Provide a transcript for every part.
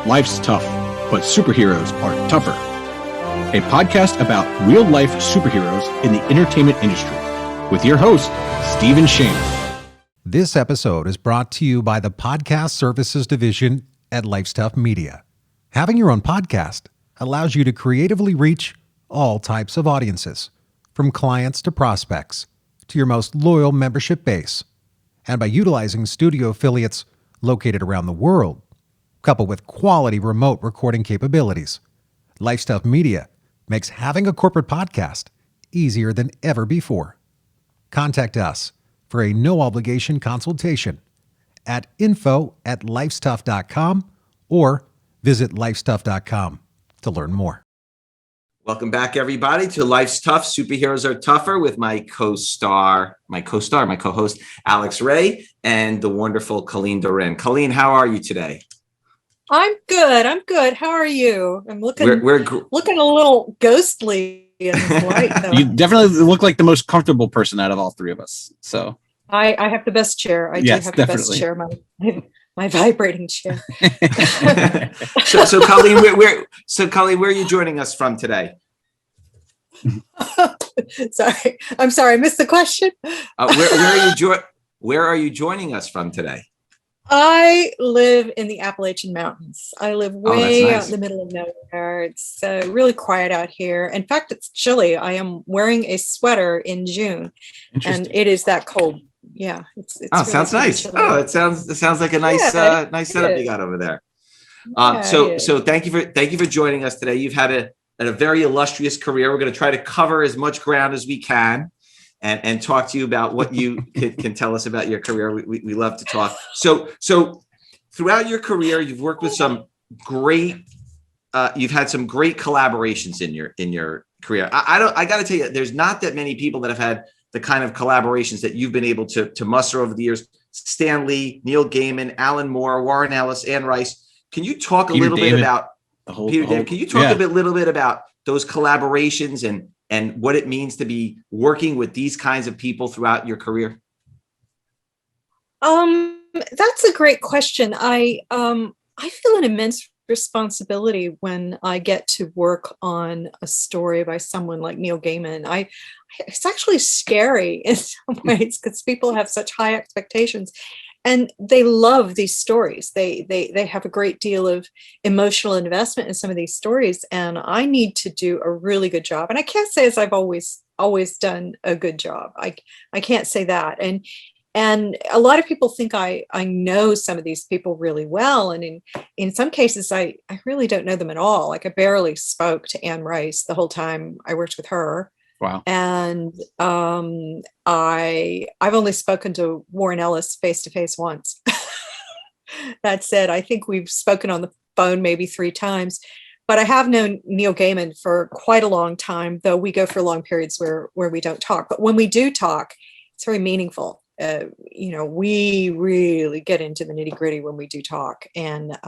Life's Tough, but superheroes are tougher. A podcast about real-life superheroes in the entertainment industry with your host, Stephen Shamus. This episode is brought to you by the Podcast Services Division at Life's Tough Media. Having your own podcast allows you to creatively reach all types of audiences, from clients to prospects, to your most loyal membership base. And by utilizing studio affiliates located around the world, coupled with quality remote recording capabilities, Life's Tough Media makes having a corporate podcast easier than ever before. Contact us for a no-obligation consultation at info@lifestuff.com or visit lifestuff.com to learn more. Welcome back, everybody, to Life's Tough, Superheroes Are Tougher with my co-host, Alex Ray, and the wonderful Colleen Doran. Colleen, how are you today? I'm good. How are you? I'm looking looking a little ghostly in the light, though. You definitely look like the most comfortable person out of all three of us. So I have the best chair. I do have the best chair, my vibrating chair. So Colleen, Colleen, where are you joining us from today? I'm sorry, I missed the question. Where are you joining us from today? I live in the Appalachian Mountains. I live way nice. out in the middle of nowhere. It's really quiet out here. In fact, it's chilly. I am wearing a sweater in June, and it is that cold. Yeah, it's really sounds nice. Chilly. Oh, it sounds like a nice nice setup you got over there. So thank you for joining us today. You've had a very illustrious career. We're going to try to cover as much ground as we can. And talk to you about what you can tell us about your career. We love to talk. So throughout your career, you've worked with some great. You've had some great collaborations in your career. I got to tell you, there's not that many people that have had the kind of collaborations that you've been able to muster over the years. Stan Lee, Neil Gaiman, Alan Moore, Warren Ellis, Anne Rice. Can you talk a little bit about Peter David? Can you talk a little bit about those collaborations and what it means to be working with these kinds of people throughout your career? That's a great question. I feel an immense responsibility when I get to work on a story by someone like Neil Gaiman. It's actually scary in some ways because people have such high expectations. And they love these stories. They have a great deal of emotional investment in some of these stories, and I need to do a really good job. And I can't say as I've always done a good job. I can't say that. And a lot of people think I know some of these people really well, and in some cases I really don't know them at all. Like I barely spoke to Anne Rice the whole time I worked with her. Wow. And I've only spoken to Warren Ellis face to face once. That said, I think we've spoken on the phone maybe 3 times, but I have known Neil Gaiman for quite a long time, though we go for long periods where we don't talk. But when we do talk, it's very meaningful. We really get into the nitty gritty when we do talk. And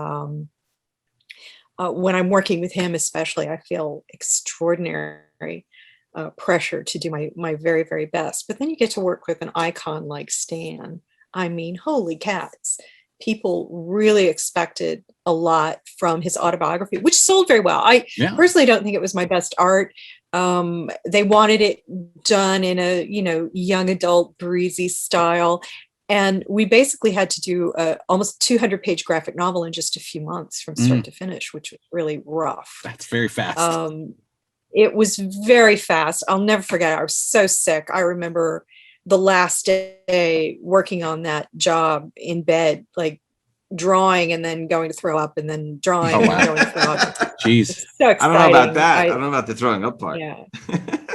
when I'm working with him, especially, I feel extraordinary pressure to do my very, very best. But then you get to work with an icon like Stan. I mean, holy cats. People really expected a lot from his autobiography, which sold very well. I personally don't think it was my best art. They wanted it done in a, young adult breezy style. And we basically had to do almost 200-page graphic novel in just a few months from start to finish, which was really rough. That's very fast. It was very fast. I'll never forget it. I was so sick. I remember the last day working on that job in bed, like drawing and then going to throw up and then drawing and going to throw up. Jeez. So exciting. I don't know about that. I don't know about the throwing up part. Yeah.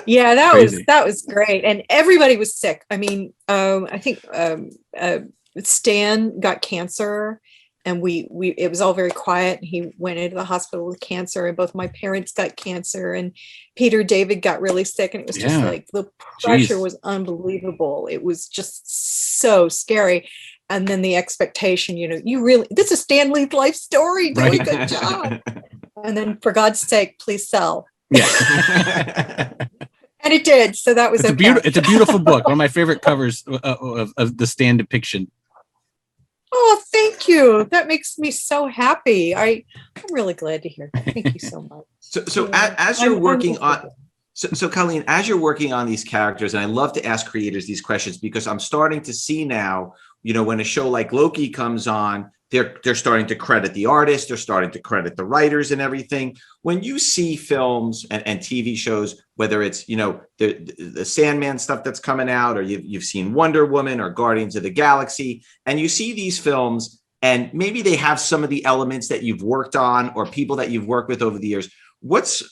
Yeah, that was great. And everybody was sick. I mean, I think Stan got cancer. And it was all very quiet. He went into the hospital with cancer, and both my parents got cancer, and Peter David got really sick. And it was just like the pressure was unbelievable. It was just so scary. And then the expectation, this is Stan Lee's life story. Do a good job. And then for God's sake, please sell. Yeah. And it did. So that was it's a beautiful book. One of my favorite covers of the Stan depiction. Oh, thank you. That makes me so happy. I I'm really glad to hear that. Thank you so much. So as you're working on, so Colleen, as you're working on these characters, and I love to ask creators these questions because I'm starting to see now, when a show like Loki comes on, they're starting to credit the artists, they're starting to credit the writers and everything. When you see films and TV shows, whether it's, the Sandman stuff that's coming out, or you've seen Wonder Woman or Guardians of the Galaxy, and you see these films and maybe they have some of the elements that you've worked on or people that you've worked with over the years.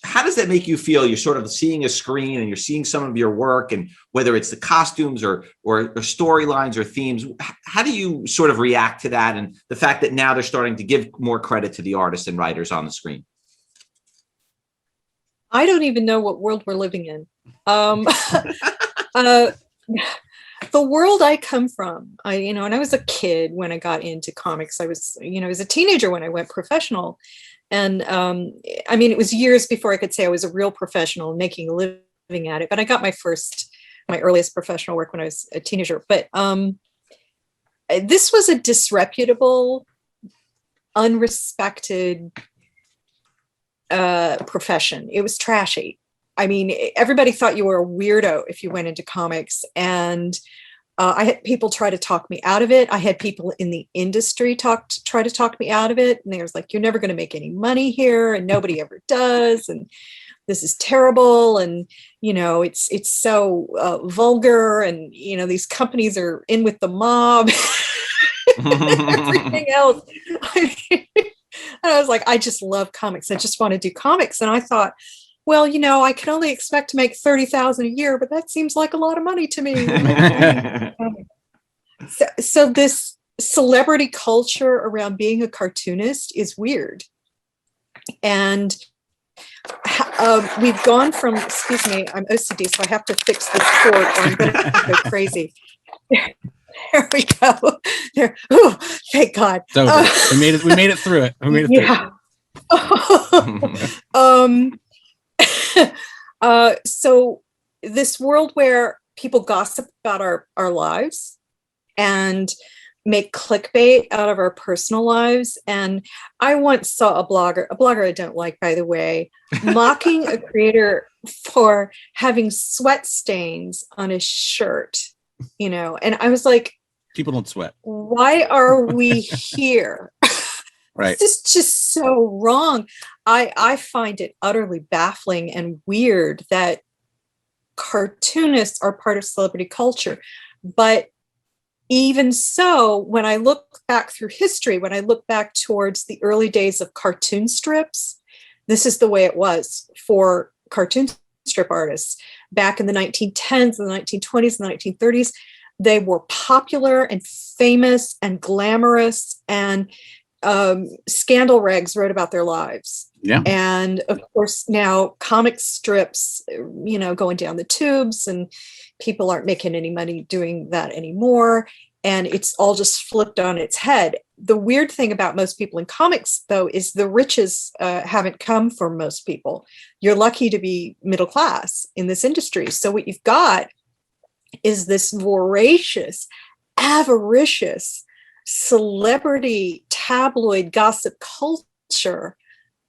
How does that make you feel? You're sort of seeing a screen and you're seeing some of your work, and whether it's the costumes or storylines or themes, how do you sort of react to that? And the fact that now they're starting to give more credit to the artists and writers on the screen. I don't even know what world we're living in. The world I come from, and I was a kid when I got into comics. I was a teenager when I went professional. And it was years before I could say I was a real professional making a living at it. But I got my earliest professional work when I was a teenager. But this was a disreputable, unrespected profession. It was trashy. Everybody thought you were a weirdo if you went into comics. And I had people try to talk me out of it. I had people in the industry try to talk me out of it. And they was like, you're never going to make any money here. And nobody ever does. And this is terrible. And, it's so vulgar. And, these companies are in with the mob. Everything else. And I was like, I just love comics. I just want to do comics. And I thought, well, I can only expect to make $30,000 a year, but that seems like a lot of money to me. So this celebrity culture around being a cartoonist is weird. And we've gone from, excuse me, I'm OCD, so I have to fix this cord or I'm going to go crazy. There we go. There. Oh, thank God. It's over. We made it through it. So this world where people gossip about our lives and make clickbait out of our personal lives. And I once saw a blogger I don't like, by the way, mocking a creator for having sweat stains on his shirt, and I was like, people don't sweat. Why are we here? Right. This is just so wrong. I find it utterly baffling and weird that cartoonists are part of celebrity culture. But even so, when I look back through history, when I look back towards the early days of cartoon strips, this is the way it was for cartoon strip artists. Back in the 1910s and the 1920s and the 1930s, they were popular and famous and glamorous, and scandal rags wrote about their lives. Yeah. And of course now comic strips, going down the tubes, and people aren't making any money doing that anymore. And it's all just flipped on its head. The weird thing about most people in comics, though, is the riches haven't come for most people. You're lucky to be middle class in this industry. So what you've got is this voracious, avaricious, celebrity tabloid gossip culture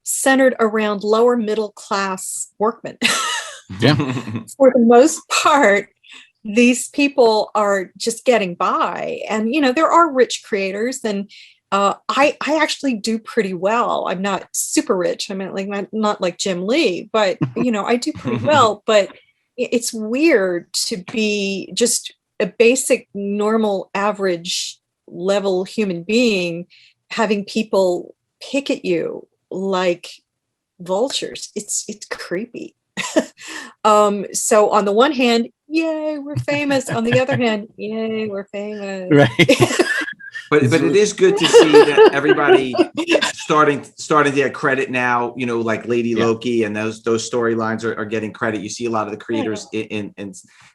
centered around lower middle class workmen. Yeah. For the most part, these people are just getting by. And, there are rich creators, and I actually do pretty well. I'm not super rich. Not like Jim Lee, but, I do pretty well. But it's weird to be just a basic, normal, average level human being having people pick at you like vultures. It's creepy. So on the one hand, yay, we're famous. On the other hand, yay, we're famous. Right. But it is good to see that everybody starting to get credit now, like Lady Loki, and those storylines are getting credit. You see a lot of the creators in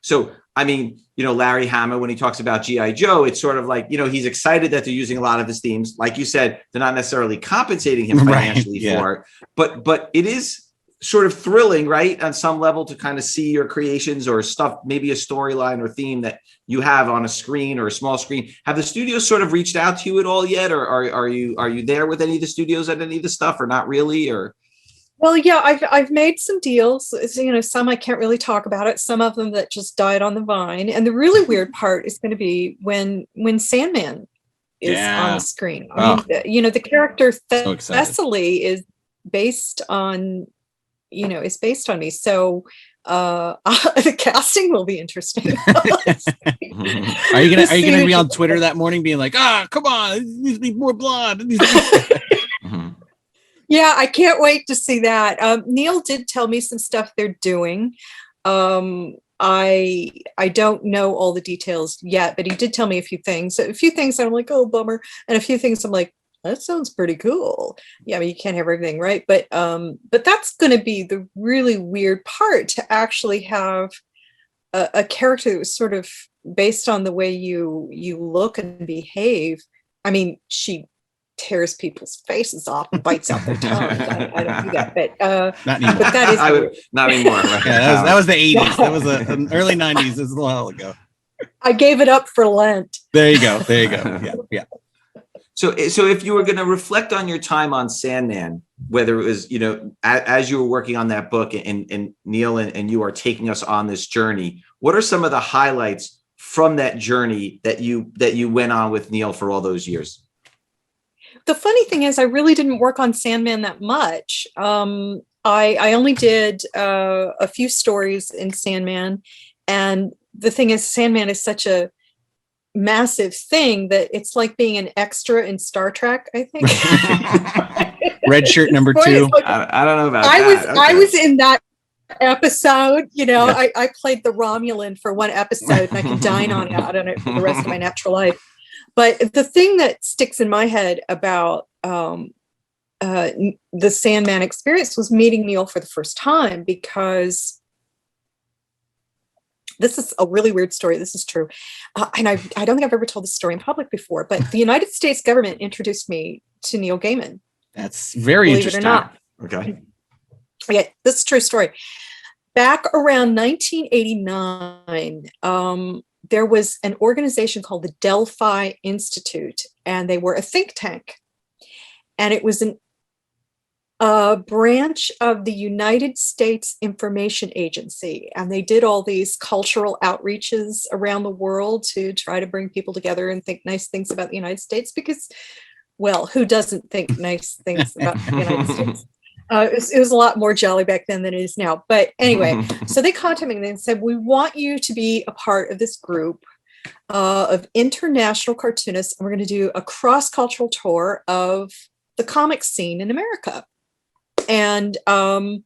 so, Larry Hama, when he talks about G.I. Joe, it's sort of like, he's excited that they're using a lot of his themes. Like you said, they're not necessarily compensating him financially for it, but it is sort of thrilling, right? On some level to kind of see your creations or stuff, maybe a storyline or theme that you have on a screen or a small screen. Have the studios sort of reached out to you at all yet? Or are you there with any of the studios at any of the stuff, or not really? Or Well, yeah, I've made some deals. Some I can't really talk about it. Some of them that just died on the vine. And the really weird part is going to be when Sandman is on the screen. I mean, the character Thessaly is based on me. So the casting will be interesting. Are you gonna be on Twitter that morning being like, come on, there needs to be more blood? Yeah, I can't wait to see that. Neil did tell me some stuff they're doing. I don't know all the details yet, but he did tell me a few things. I'm like, oh, bummer. And a few things I'm like, that sounds pretty cool. Yeah, I mean, you can't have everything, right? But that's going to be the really weird part, to actually have a character that was sort of based on the way you look and behave. I mean, she tears people's faces off and bites out their tongues. I don't do that, but not anymore. But that is not anymore. Right? Yeah, that was the 80s. That was the early 90s. This is a while ago. I gave it up for Lent. There you go. Yeah. So if you were going to reflect on your time on Sandman, whether it was, as you were working on that book, and Neil and you are taking us on this journey, what are some of the highlights from that journey that you went on with Neil for all those years? The funny thing is, I really didn't work on Sandman that much. I only did a few stories in Sandman. And the thing is, Sandman is such a massive thing that it's like being an extra in Star Trek, I think. Red shirt number 2. I don't know about that. I was in that episode, I played the Romulan for one episode, and I can dine on it for the rest of my natural life. But the thing that sticks in my head about the Sandman experience was meeting Neil for the first time, because this is a really weird story. This is true. And I don't think I've ever told this story in public before, but the United States government introduced me to Neil Gaiman. That's very interesting. Believe it or not. Okay. Yeah, this is a true story. Back around 1989, there was an organization called the Delphi Institute, and they were a think tank. And it was a branch of the United States Information Agency. And they did all these cultural outreaches around the world to try to bring people together and think nice things about the United States, because, well, who doesn't think nice things about the United States? It was a lot more jolly back then than it is now. But anyway, so they contacted me and said, we want you to be a part of this group of international cartoonists. And we're going to do a cross-cultural tour of the comic scene in America. And I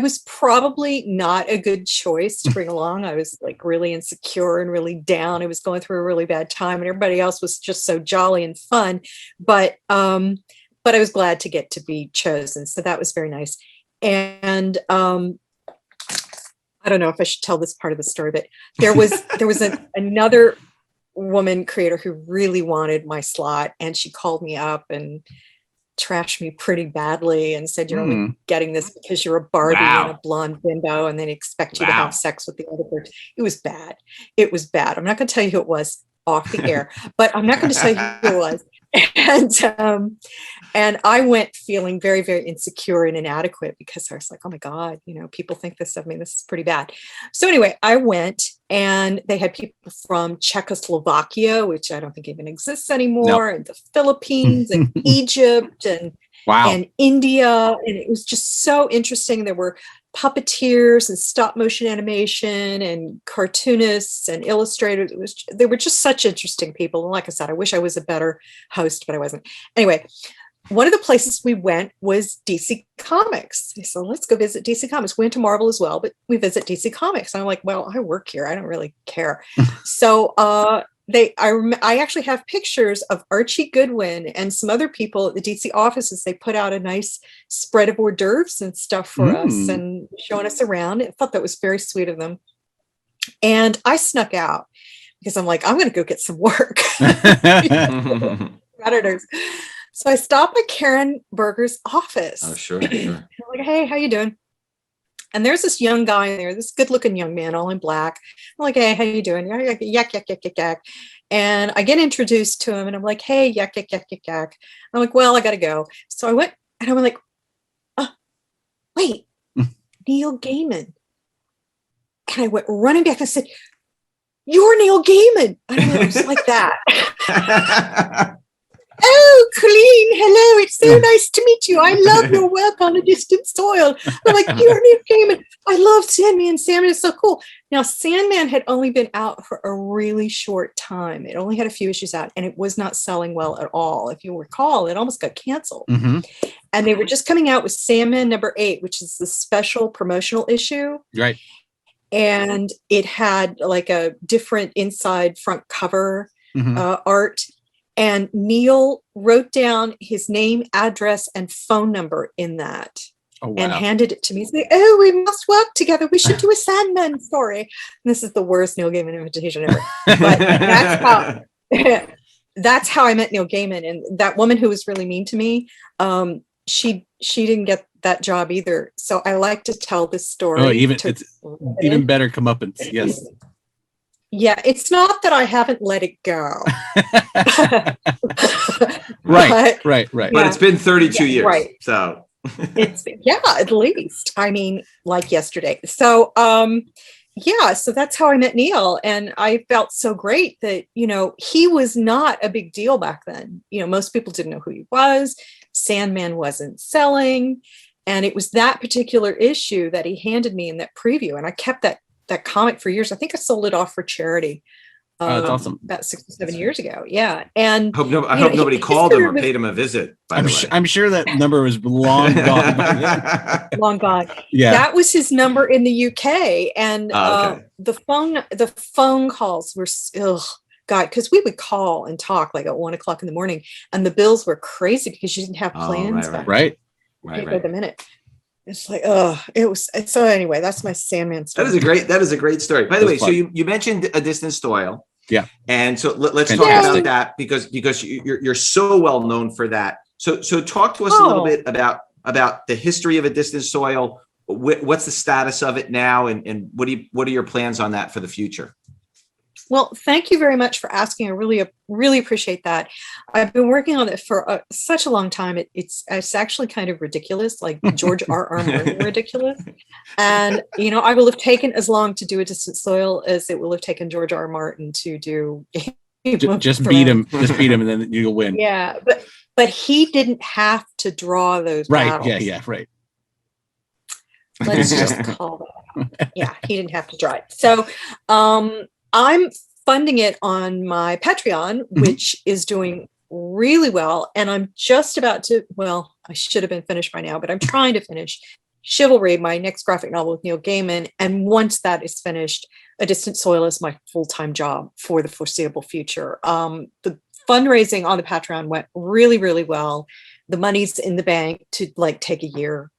was probably not a good choice to bring along. I was like really insecure and really down. I was going through a really bad time, and everybody else was just so jolly and fun. But I was glad to get to be chosen. So that was very nice. And I don't know if I should tell this part of the story, but there was another woman creator who really wanted my slot, and she called me up and trashed me pretty badly and said, you're only getting this because you're a Barbie and a blonde bimbo, and then expect you to have sex with the other person. It was bad. It was bad. I'm not going to tell you who it was off the air, but I'm not going to tell you who it was. And I went feeling very, very insecure and inadequate, because I was like, oh my God, people think this of me. This is pretty bad. So anyway, I went, and they had people from Czechoslovakia, which I don't think even exists anymore, and the Philippines and Egypt and India. And it was just so interesting. There were puppeteers and stop motion animation and cartoonists and illustrators. They were just such interesting people. And like I said, I wish I was a better host, but I wasn't. Anyway, one of the places we went was DC Comics. So let's go visit DC Comics. We went to Marvel as well, but we visit DC Comics. And I'm like, well, I work here. I don't really care. So I actually have pictures of Archie Goodwin and some other people at the DC offices. They put out a nice spread of hors d'oeuvres and stuff for us and showing us around. I thought that was very sweet of them. And I snuck out because I'm like, I'm going to go get some work. Predators. So I stopped by Karen Berger's office. Oh, sure. I'm like, hey, how you doing? And there's this young guy in there, this good-looking young man, all in black. I'm like, hey, how you doing? Yak, yak, yak, yak, yak. And I get introduced to him, and I'm like, hey, yak, yak, yak, yak, yak. I'm like, well, I got to go. So I went, and I went like, wait, Neil Gaiman. And I went running back and I said, you're Neil Gaiman. And I was like that. Oh, Colleen, hello. It's so nice to meet you. I love your work on A Distant Soil. I'm like, you're Neil Gaiman. I love Sandman. Sandman is so cool. Now, Sandman had only been out for a really short time. It only had a few issues out, and it was not selling well at all. If you recall, it almost got canceled. Mm-hmm. And they were just coming out with Sandman #8, which is the special promotional issue. Right. And it had like a different inside front cover art. And Neil wrote down his name, address, and phone number in that. Oh, wow. And handed it to me. He's like, oh, we must work together. We should do a Sandman story. And this is the worst Neil Gaiman invitation ever. But that's how I met Neil Gaiman. And that woman who was really mean to me, she didn't get that job either. So I like to tell this story. Oh, it's even better comeuppance. Yes. Yeah, it's not that I haven't let it go. Right. But it's been 32 years. Right. So it's at least. I mean, like yesterday. So so that's how I met Neil. And I felt so great that, he was not a big deal back then. Most people didn't know who he was. Sandman wasn't selling. And it was that particular issue that he handed me in that preview. And I kept that comic for years. I think I sold it off for charity. That's awesome. About 6 or 7 years ago. Yeah. And I hope nobody called him or paid him a visit. I'm sure that number was long gone by then. Long gone. Yeah. That was his number in the UK. And the phone calls were God, because we would call and talk like at 1 o'clock in the morning, and the bills were crazy because you didn't have plans. Right. By the minute. It's like, it was. So anyway, that's my Sandman story. That is a great story. By the way, so you mentioned A Distant Soil. Yeah. And so let's talk about that because you're so well known for that. So talk to us a little bit about the history of A Distant Soil. What's the status of it now, and what are your plans on that for the future? Well, thank you very much for asking. I really appreciate that. I've been working on it for such a long time. It's actually kind of ridiculous, like George R. Martin ridiculous. And, I will have taken as long to do A Distant Soil as it will have taken George R. Martin to do. Just beat him, and then you'll win. Yeah, but he didn't have to draw those battles. Yeah, right. Let's just call that. Yeah, he didn't have to draw it. So, I'm funding it on my Patreon, which is doing really well. And I'm just about to, I should have been finished by now, but I'm trying to finish Chivalry, my next graphic novel with Neil Gaiman. And once that is finished, A Distant Soil is my full-time job for the foreseeable future. The fundraising on the Patreon went really, really well. The money's in the bank to take a year.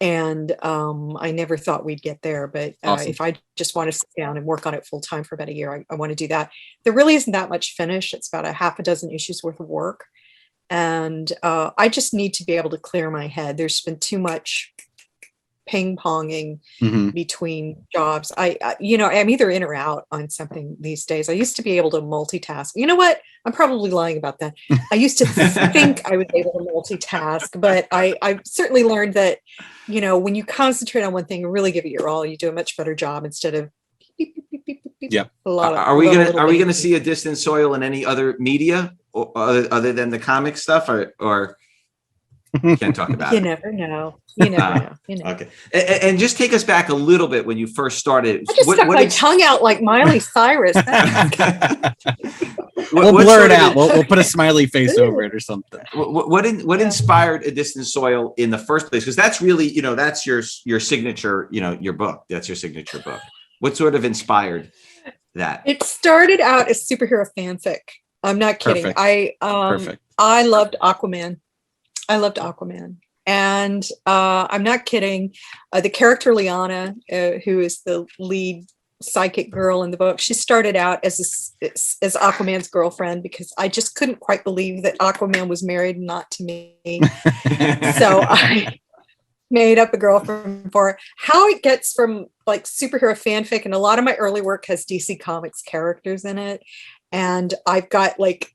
And I never thought we'd get there, but awesome. If I just want to sit down and work on it full time for about a year, I want to do that. There really isn't that much finished. It's about a half a dozen issues worth of work. And I just need to be able to clear my head. There's been too much ping-ponging between jobs. I'm either in or out on something these days. I used to be able to multitask. You know what? I'm probably lying about that. I used to think I was able to multitask, but I certainly learned that, when you concentrate on one thing and really give it your all, you do a much better job instead of beep, beep, beep, beep, beep, beep. Yeah. Are we gonna see A Distant Soil in any other media other than the comic stuff, or you can't talk about it? You never know. Okay. And just take us back a little bit when you first started. I just stuck my tongue out like Miley Cyrus. We'll blur it out. We'll put a smiley face over it or something. What inspired A Distant Soil in the first place? Because that's really, that's your signature, your book. That's your signature book. What sort of inspired that? It started out as superhero fanfic. I'm not kidding. Perfect. I loved Aquaman. And I'm not kidding. The character Liana, who is the lead psychic girl in the book. She started out as Aquaman's girlfriend because I just couldn't quite believe that Aquaman was married and not to me. So I made up a girlfriend for her. How it gets from like superhero fanfic, and a lot of my early work has DC Comics characters in it, and I've got like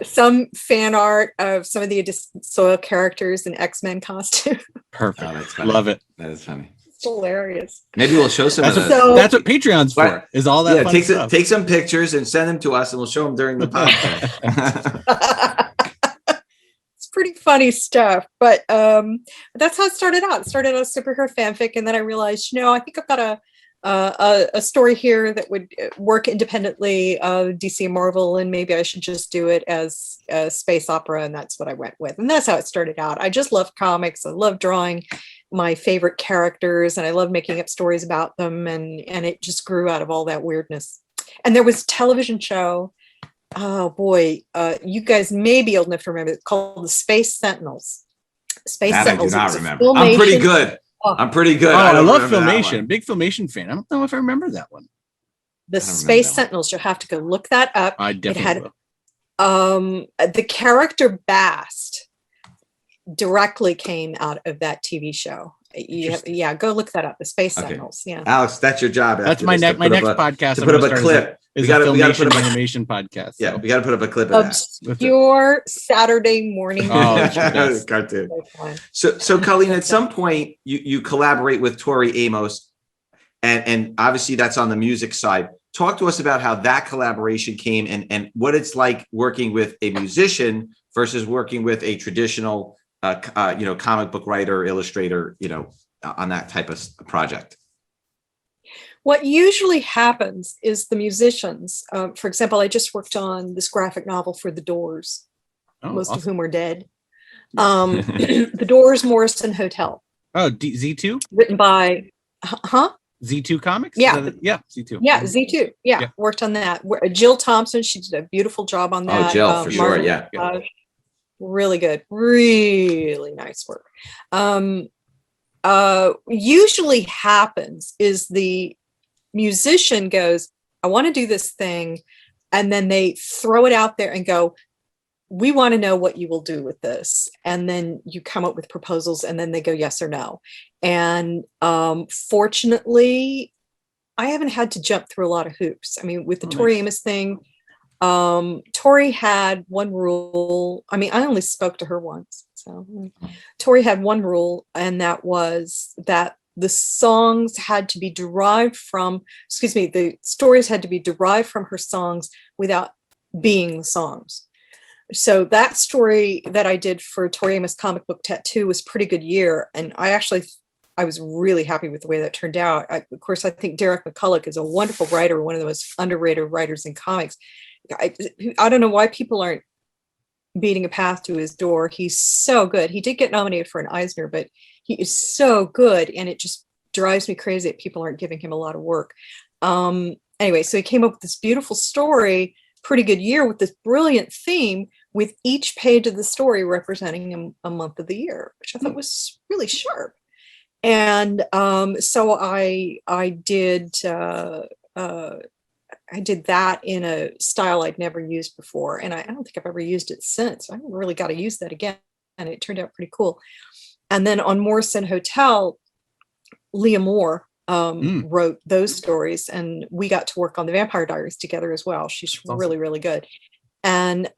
some fan art of some of the Soil characters in X-Men costume. Perfect. Oh, that's funny. Love it. That is funny. It's hilarious. Maybe we'll show some That's of what, those. So- that's what Patreon's for. Right. Is all that Yeah, fun take stuff. take some pictures and send them to us, and we'll show them during the podcast. It's pretty funny stuff, but that's how it started out. It started out as superhero fanfic, and then I realized, I think I've got a story here that would work independently of DC and Marvel, and maybe I should just do it as a space opera, and that's what I went with. And that's how it started out. I just love comics. I love drawing my favorite characters, and I love making up stories about them, and it just grew out of all that weirdness. And there was a television show, oh boy, you guys may be old enough to remember it, called The Space Sentinels. That I do not It was a remember. I'm pretty Filmation- good. Oh. I'm pretty good. Oh, I don't love remember that Filmation. one. Big Filmation fan. I don't know if I remember that one. The don't remember Space that one. Sentinels. You'll have to go look that up. I definitely had- will. The character Bast directly came out of that TV show. Yeah, go look that up. The Space Okay. Sentinels. Yeah. Alex, that's your job. That's after my this, to next put up podcast. To I'm put up gonna a start clip. is We gotta a put Filmation up a animation podcast. yeah. So. We got to put up a clip of that. Obscure Saturday morning. Oh, it's the best. Cartoon. So Colleen, at some point you collaborate with Tori Amos, and obviously that's on the music side. Talk to us about how that collaboration came and what it's like working with a musician versus working with a traditional, comic book writer, illustrator, on that type of project. What usually happens is the musicians, for example, I just worked on this graphic novel for The Doors, most of whom are dead. The Doors, Morrison Hotel. Oh, Z2? Written by, Z2 Comics? Yeah. Yeah, Z2. Yeah, Z2. Yeah, worked on that. Jill Thompson, she did a beautiful job on that. Oh, Jill, for sure. Martin, Yeah. Really good. Really nice work. Usually happens is the musician goes, I want to do this thing. And then they throw it out there and go, we want to know what you will do with this. And then you come up with proposals and then they go yes or no. And fortunately, I haven't had to jump through a lot of hoops. I mean, with the Tori Amos thing, Tori had one rule. I mean, I only spoke to her once. So Tori had one rule, and that was that the songs had to be derived from, the stories had to be derived from her songs without being the songs. So that story that I did for Tori Amos Comic Book Tattoo was pretty good year. And I was really happy with the way that turned out. Of course, I think Derek McCulloch is a wonderful writer, one of the most underrated writers in comics. I don't know why people aren't beating a path to his door. He's so good. He did get nominated for an Eisner, but he is so good. And it just drives me crazy that people aren't giving him a lot of work. Anyway, so he came up with this beautiful story, pretty good year, with this brilliant theme, with each page of the story representing a month of the year, which I thought was really sharp. And so I did that in a style I'd never used before, and I don't think I've ever used it since. I really got to use that again, and it turned out pretty cool. And then on Morrison Hotel, Leah Moore wrote those stories, and we got to work on the Vampire Diaries together as well. She's really, really good. And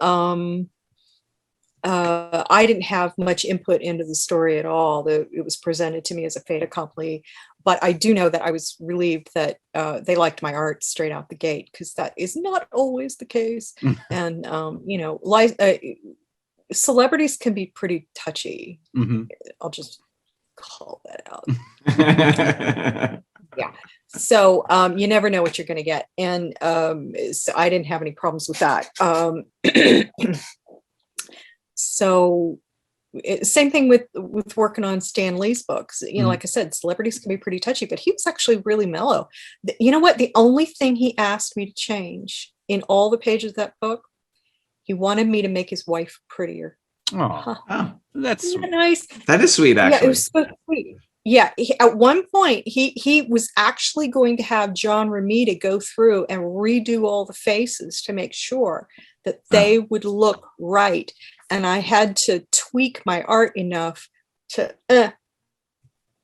I didn't have much input into the story at all. It was presented to me as a fait accompli, but I do know that I was relieved that they liked my art straight out the gate, because that is not always the case. And celebrities can be pretty touchy. I'll just call that out. Yeah. So you never know what you're going to get. And so I didn't have any problems with that. So same thing with working on Stan Lee's books. Like I said, celebrities can be pretty touchy, but he was actually really mellow. You know what? The only thing he asked me to change in all the pages of that book, he wanted me to make his wife prettier. Oh, that's Isn't that nice. That is sweet, actually. Yeah, it was so sweet. At one point he was actually going to have John Romita go through and redo all the faces to make sure that they would look right. And I had to tweak my art enough to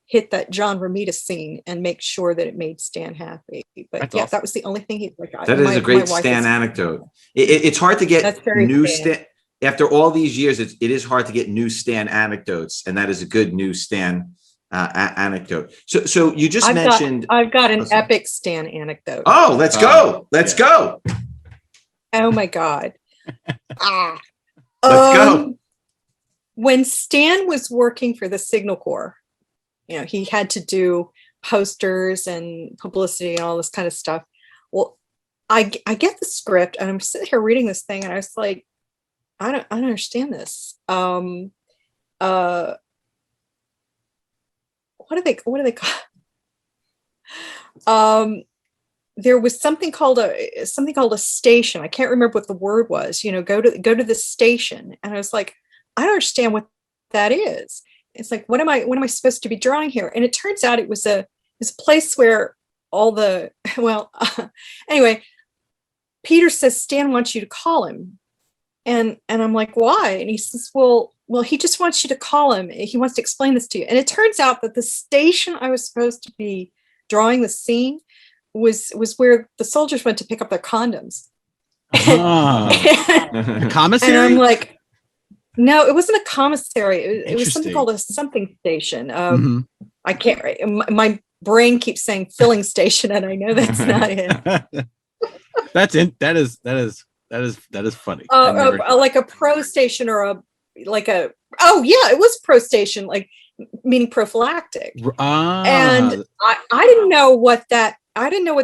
hit that John Romita scene and make sure that it made Stan happy. But That's yeah, awesome. that was the only thing he's like. That is a great Stan anecdote. It's hard to get new Stan. After all these years, it is hard to get new Stan anecdotes, and that is a good new Stan anecdote. So you just mentioned. I've got an epic Stan anecdote. Oh, let's go! Let's go! Oh my God! Let's go. When Stan was working for the Signal Corps, he had to do posters and publicity and all this kind of stuff. Well, I get the script and I'm sitting here reading this thing and I was like, I don't understand this. What do they call? There was something called a station. I can't remember what the word was. Go to the station, and I was like, I don't understand what that is. It's like, what am I supposed to be drawing here? And it turns out it was a place where all the anyway. Peter says Stan wants you to call him. And I'm like, why? And he says, well, he just wants you to call him. He wants to explain this to you. And it turns out that the station I was supposed to be drawing the scene was where the soldiers went to pick up their condoms. The commissary? And I'm like, no, it wasn't a commissary. It was something called a something station. I can't. My brain keeps saying filling station, and I know that's not it. That is funny. Like a pro station or it was pro station, like meaning prophylactic. And I didn't know what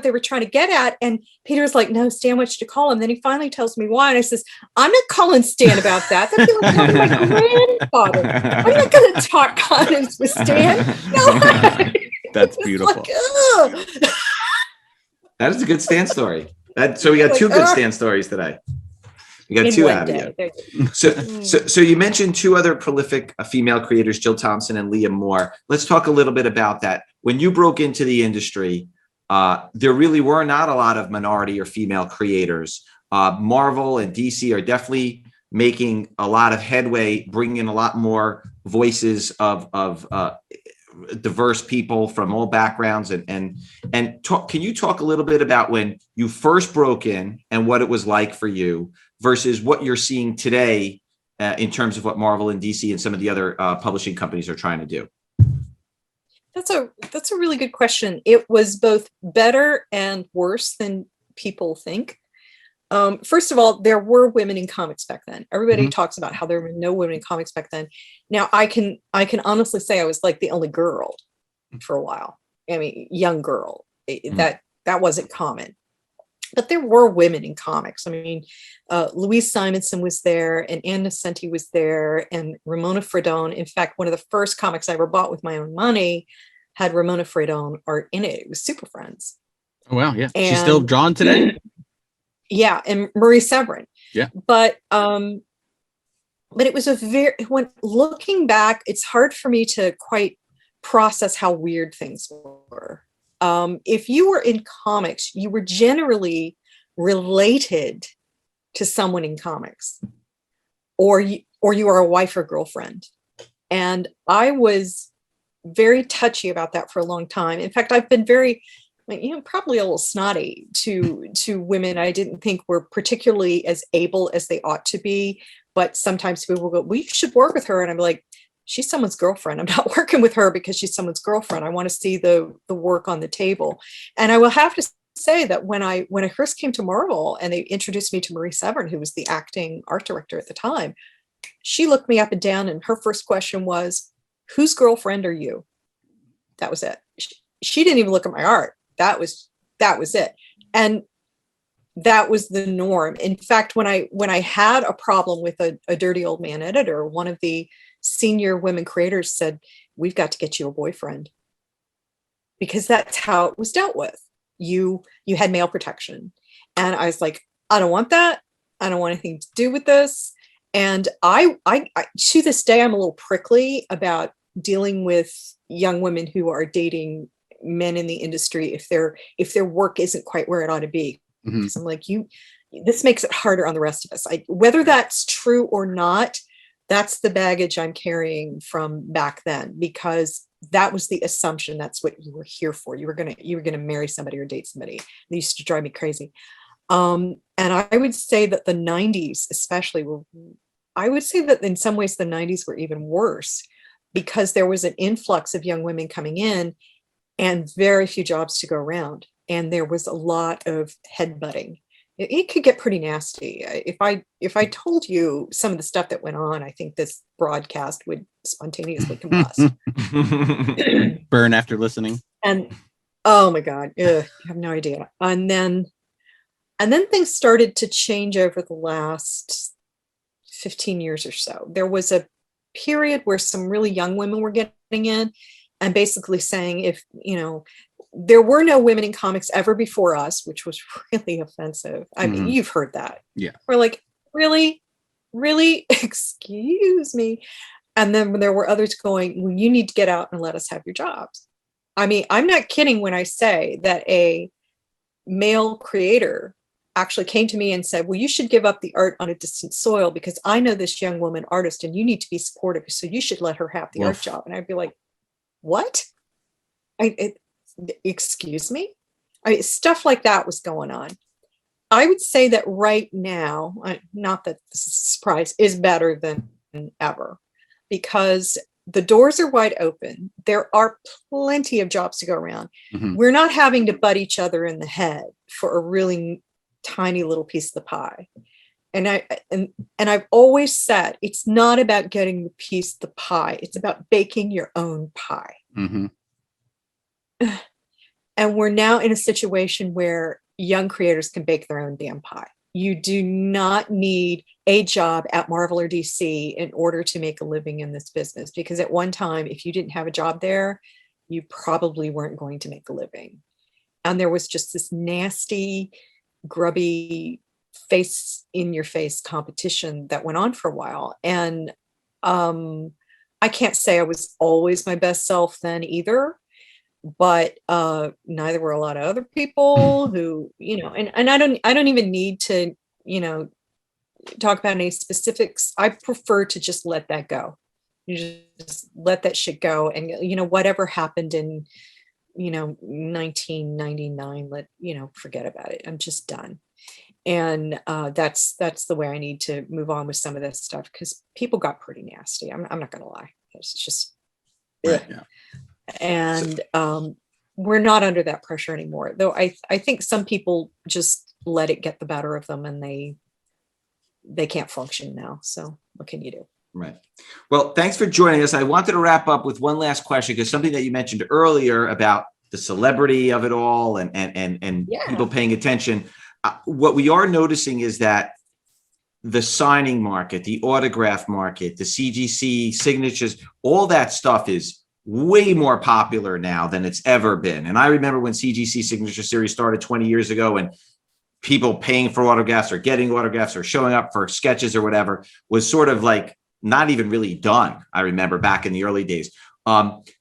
they were trying to get at. And Peter was like, no, Stan wants you to call him. Then he finally tells me why. And I says, I'm not calling Stan about that. That'd be like calling my grandfather. I'm not going to talk condoms with Stan. No. That's beautiful. Like, that is a good Stan story. So we got two good Stan stories today. We got two out of you. So you mentioned two other prolific female creators, Jill Thompson and Leah Moore. Let's talk a little bit about that. When you broke into the industry, there really were not a lot of minority or female creators. Marvel and DC are definitely making a lot of headway, bringing in a lot more voices of diverse people from all backgrounds. Can you talk a little bit about when you first broke in and what it was like for you versus what you're seeing today in terms of what Marvel and DC and some of the other publishing companies are trying to do? That's a really good question. It was both better and worse than people think. First of all, there were women in comics back then. Everybody talks about how there were no women in comics back then. Now I can honestly say I was like the only girl for a while. I mean, young girl. That wasn't common. But there were women in comics. I mean, Louise Simonson was there, and Ann Nocenti was there, and Ramona Fredon. In fact, one of the first comics I ever bought with my own money had Ramona Fredon art in it. It was Super Friends. Oh, wow, yeah. She's still drawn today? Yeah, and Marie Severin. Yeah. But it was when looking back, it's hard for me to quite process how weird things were. If you were in comics, you were generally related to someone in comics, or you are a wife or girlfriend. And I was very touchy about that for a long time. In fact, I've been very, probably a little snotty to women I didn't think were particularly as able as they ought to be. But sometimes people will go, well, you should work with her. And I'm like, she's someone's girlfriend. I'm not working with her because she's someone's girlfriend. I want to see the work on the table. And I will have to say that when I first came to Marvel and they introduced me to Marie Severin, who was the acting art director at the time, she looked me up and down, and her first question was, whose girlfriend are you? That was it. She didn't even look at my art. That was it. And that was the norm. In fact, when I had a problem with a dirty old man editor, one of the senior women creators said, we've got to get you a boyfriend, because that's how it was dealt with. You had male protection. And I was like, I don't want that. I don't want anything to do with this. And I to this day, I'm a little prickly about dealing with young women who are dating men in the industry if their work isn't quite where it ought to be. Because I'm like, this makes it harder on the rest of us. Whether that's true or not, that's the baggage I'm carrying from back then, because that was the assumption. That's what you were here for. You were gonna marry somebody or date somebody. They used to drive me crazy. And I would say that the 90s especially I would say that in some ways the 90s were even worse, because there was an influx of young women coming in and very few jobs to go around. And there was a lot of headbutting. It could get pretty nasty. If I told you some of the stuff that went on, I think this broadcast would spontaneously combust. Burn after listening. And oh my God, you have no idea. And then things started to change over the last 15 years or so. There was a period where some really young women were getting in and basically saying, if, there were no women in comics ever before us, which was really offensive. I mean, you've heard that. Yeah. We're like, really? Excuse me. And then there were others going, well, you need to get out and let us have your jobs. I mean, I'm not kidding when I say that a male creator actually came to me and said, well, you should give up the art on a distant soil, because I know this young woman artist and you need to be supportive. So you should let her have the art job. And I'd be like, what? Excuse me? Stuff like that was going on. I would say that right now, not that this is a surprise, is better than ever, because the doors are wide open. There are plenty of jobs to go around. We're not having to butt each other in the head for a really tiny little piece of the pie. And I've always said, it's not about getting the piece of the pie. It's about baking your own pie. And we're now in a situation where young creators can bake their own damn pie. You do not need a job at Marvel or DC in order to make a living in this business, because at one time, if you didn't have a job there, you probably weren't going to make a living. And there was just this nasty, grubby, face in your face competition that went on for a while. And I can't say I was always my best self then either, but neither were a lot of other people who, and I don't even need to, talk about any specifics. I prefer to just let that go. You just let that shit go. And, whatever happened in, 1999, forget about it. I'm just done. And that's the way I need to move on with some of this stuff, because people got pretty nasty. I'm not going to lie. It's just, right, yeah. And we're not under that pressure anymore. Though I think some people just let it get the better of them, and they can't function now. So what can you do? Right. Well, thanks for joining us. I wanted to wrap up with one last question, because something that you mentioned earlier about the celebrity of it all and people paying attention. What we are noticing is that the signing market, the autograph market, the CGC signatures, all that stuff is way more popular now than it's ever been. And I remember when CGC Signature Series started 20 years ago, and people paying for autographs or getting autographs or showing up for sketches or whatever was sort of like not even really done. I remember back in the early days.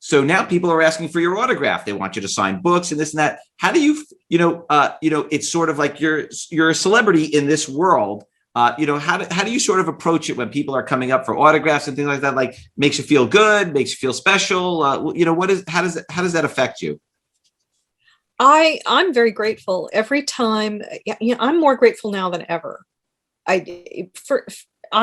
So now people are asking for your autograph. They want you to sign books and this and that. How do you, it's sort of like you're a celebrity in this world. How do you sort of approach it when people are coming up for autographs and things like that? Like, makes you feel good, makes you feel special. How does that affect you? I'm very grateful every time. I'm more grateful now than ever. I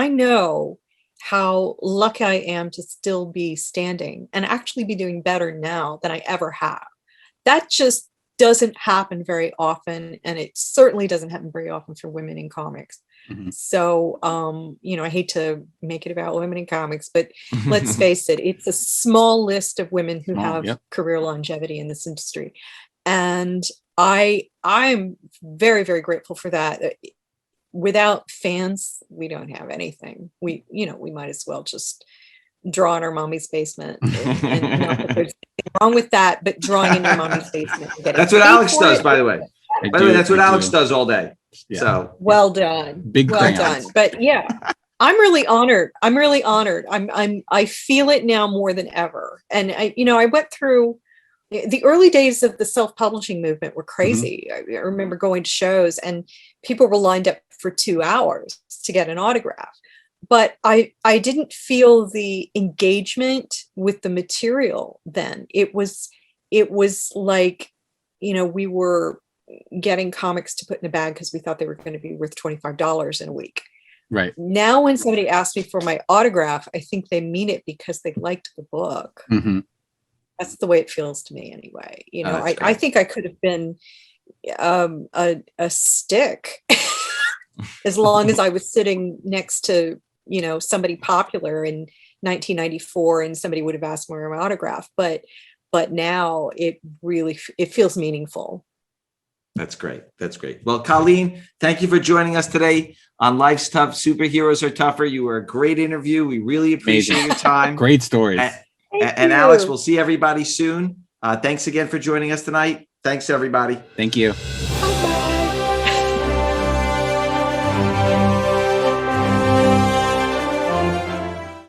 know how lucky I am to still be standing and actually be doing better now than I ever have. That just doesn't happen very often. And it certainly doesn't happen very often for women in comics. Mm-hmm. So, I hate to make it about women in comics, but let's face it, it's a small list of women who have career longevity in this industry. And I'm very, very grateful for that. Without fans, we don't have anything. We might as well just draw in our mommy's basement. And not that there's anything wrong with that, but drawing in your mommy's basement. That's what Alex does, by the way. That's what Alex does all day. Yeah. So well done. Big well crayons. done. But yeah, I'm really honored. I feel it now more than ever. And I went through the early days of the self-publishing movement were crazy. I remember going to shows and people were lined up for 2 hours to get an autograph. But I didn't feel the engagement with the material then. It was like, we were getting comics to put in a bag because we thought they were going to be worth $25 in a week. Right. Now, when somebody asks me for my autograph, I think they mean it because they liked the book. Mm-hmm. That's the way it feels to me anyway. I think I could have been a stick as long as I was sitting next to, somebody popular in 1994 and somebody would have asked for my autograph. But now it feels meaningful. That's great. That's great. Well, Colleen, thank you for joining us today on Life's Tough, Superheroes Are Tougher. You were a great interview. We really appreciate your time. Great stories. And Alex, we'll see everybody soon. Thanks again for joining us tonight. Thanks, everybody. Thank you.